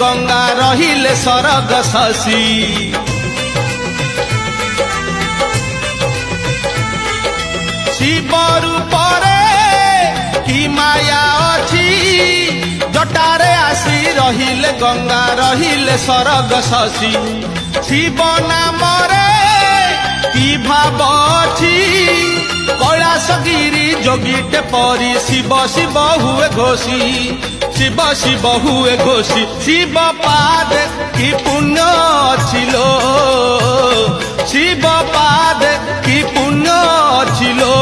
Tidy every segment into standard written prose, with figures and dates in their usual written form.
गंगा रहिले सरग शशि शिव रूपरे कि माया अछि जटारे आसी रहिले गंगा रहिले सरग शशि शिव नामरे कि भाव अछि कैलासगिरी जोगीटे परी शिव शिव हुए घोषी शिव शिव हुए घोषी शिव पाद कि पुण्य छिलो शिव पाद कि पुण्य छिलो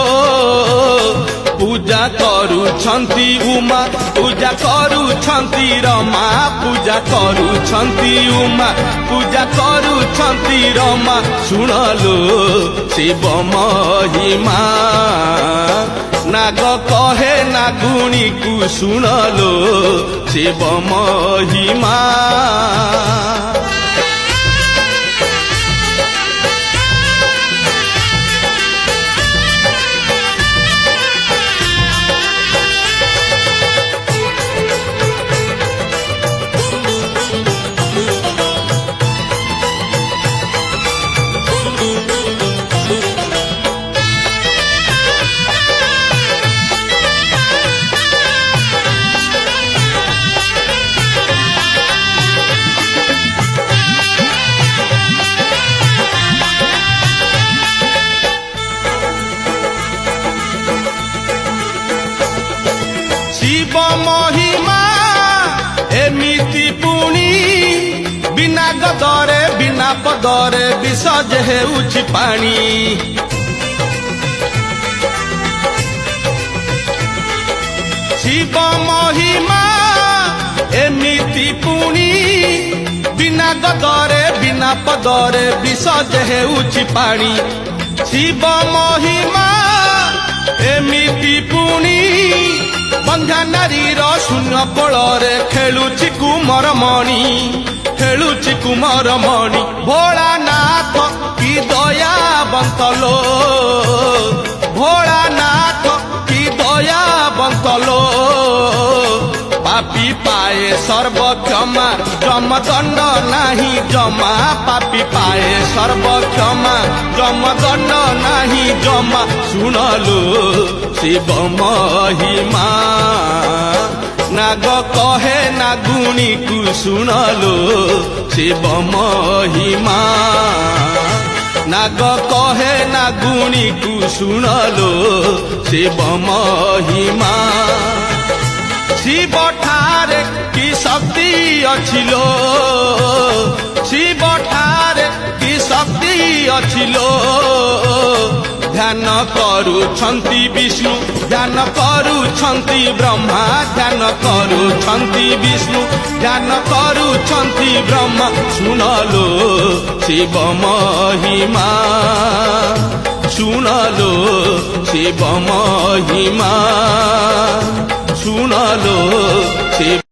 पूजा करुछंती उमा पूजा करुछंती रमा पूजा करुछंती उमा पूजा करुछंती रमा सुनलो शिव महिमा नाग कहे नागुणी को सुनलो शिव महिमा शिव महिमा एमिति पुणी बिना गदरे बिना पदरे विसर्ज हेउछि पानी शिव महिमा एमिति पुणी बिना गदरे बिना पदरे विसर्ज हेउछि पानी शिव महिमा एमिति पुणी बंध्या नारीर शून्य कोଳରେ खेलुछि कुमार मणि खेलुछि कुमार मणि भोलानाथ की दयावंतलो भोलानाथ की दयावंतलो पापी पाए सर्व क्षमा जमदंड नाही जमा पापी पाए सर्व क्षमा जमदंड नाही जमा सुनलो शिव महिमा नाग कहे नागुणी को सुनलो शिव महिमा नाग कहे नागुणी को सुनलो शिव महिमा शिव ठारे की शक्ति अछिलो शिव ठारे की शक्ति अछिलो ध्यान करुछंती विष्णु ध्यान करुछंती ब्रह्मा ध्यान करुछंती विष्णु ध्यान करुछंती ब्रह्मा सुनलो शिव महिमा सुनलो शिव महिमा सुनलो शिव